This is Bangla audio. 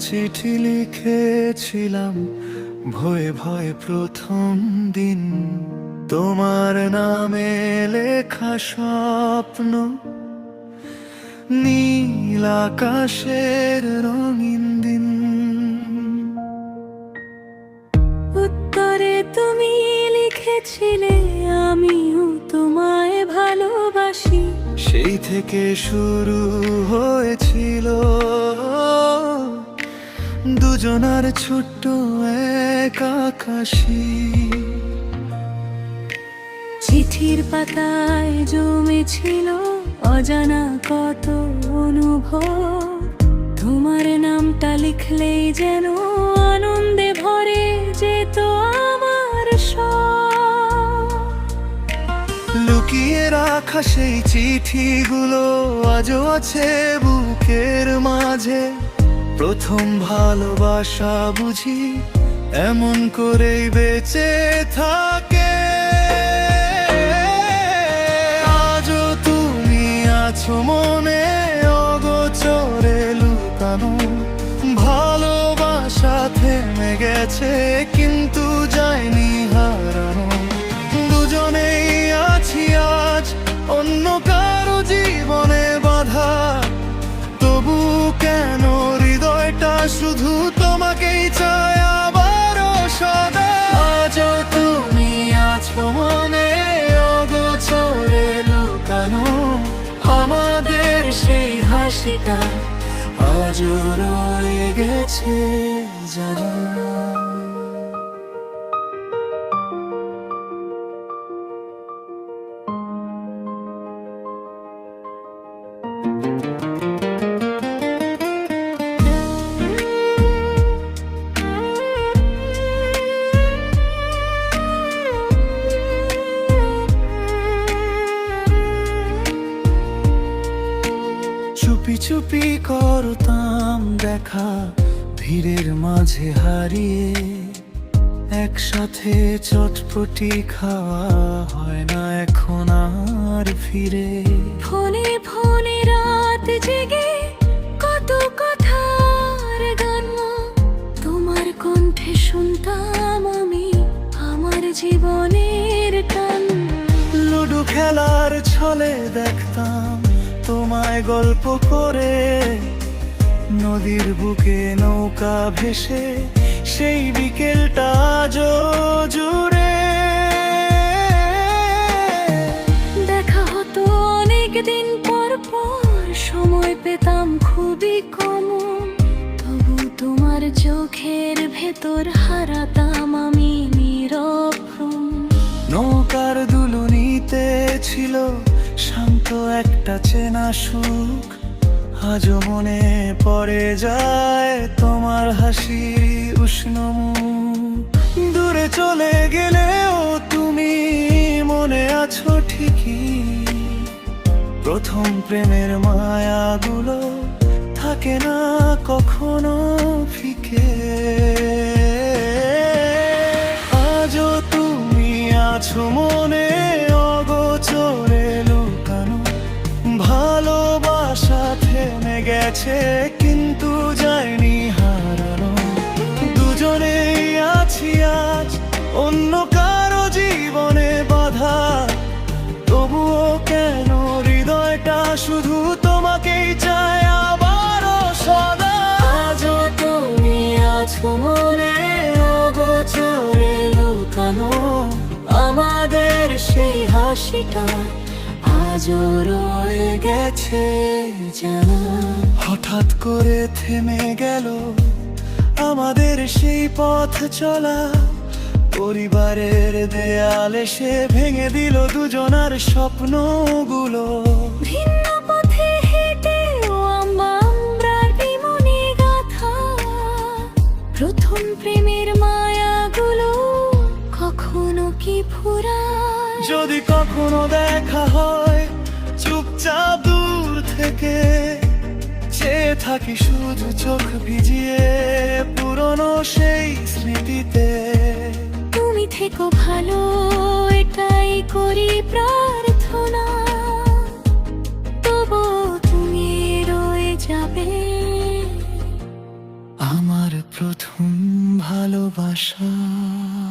চিঠি লিখেছিলাম ভয়ে ভয়ে প্রথম দিন, তোমার নামে লেখা স্বপ্ন নীল আকাশের রঙিন দিন। উত্তরে তুমি লিখেছিলে আমিও তোমায় ভালোবাসি। সেই থেকে শুরু হয়েছিল দুজনার ছোট্ট এক আকাশী। চিঠির পাতায় জমেছিল অজানা কত অনুভব, তোমার নামটা লিখলেই যেন আনন্দে ভরে যেত আমার সব। লুকিয়ে রাখা সেই চিঠিগুলো আজও আছে বুকের মাঝে। প্রথম ভালোবাসা বুঝি এমন করেই বেঁচে থাকে। আজও তুমি আছো মনে অগোচরে লুকানো, ভালোবাসা থেমে গেছে কিন্তু যায়নি হারানো। দুজনেই আছি আজ অন্য কারো জীবনে বাধা, তবু কেন হৃদয়টা শুধু তোমাকেই চায় আবারও সদা। আজও তুমি আছো মনে অগোচরে লুকানো, আমাদের সেই হাসিটা আজও রয়ে গেছে জানা। চুপি চুপি করতাম দেখা ভিড়ের মাঝে হারিয়ে, একসাথে চটপটি খাওয়া হয় না এখন আর ফিরে। ফোনে ফোনে রাত জেগে কত কথার গান তোমার কণ্ঠে শুনতাম আমি আমার জীবনের টান। লুডো খেলার ছলে দেখতাম তোমায় গল্প করে, নদীর বুকে নৌকা ভেসে সেই বিকেলটা আজও জুড়ে। দেখা হতো অনেক দিন পর পর, সময় পেতাম খুবই কম, তবু তোমার চোখের ভেতর হারাতাম আমি নীরব ভ্রম। নৌকার দুলুনিতে ছিল শান্ত একটা চেনা সুখ, আজও মনে পড়ে যায় তোমার হাসি উষ্ণ মুখ। দূরে চলে গেলেও তুমি মনে আছো ঠিকই, প্রথম প্রেমের মায়াগুলো থাকে না কখনো ফিকে। আজও তুমি আছো মনে অগোচরে লুকানো, ভালোবাসা থেমে গেছে কিন্তু যায়নি হারানো। দুজনেই আছি আজ অন্য কারো জীবনে বাধা, তবুও কেন হৃদয়টা শুধু তোমাকেই চায় আবারও সদা। আজও তুমি আছো মনে অগোচরে লুকানো, আমাদের সেই হাসিটা আজও রয়ে গেছে জানা। হঠাৎ করে থেমে গেল আমাদের সেই পথ চলা, পরিবারের দেয়াল এসে ভেঙে দিল দুজনার স্বপ্নগুলো। ভিন্ন পথে হেঁটেও আমরা মনে গাথা, প্রথম প্রেমের মায়াগুলো কখনো কি ফুরায়? যদি কখনো দেখা হয় চুপচাপ দূর থেকে, চেয়ে থাকি শুধু চোখ ভিজিয়ে পুরনো সেই স্মৃতিতে। তুমি থেকো ভালো এটাই করি প্রার্থনা, তবু তুমি রয়ে যাবে আশা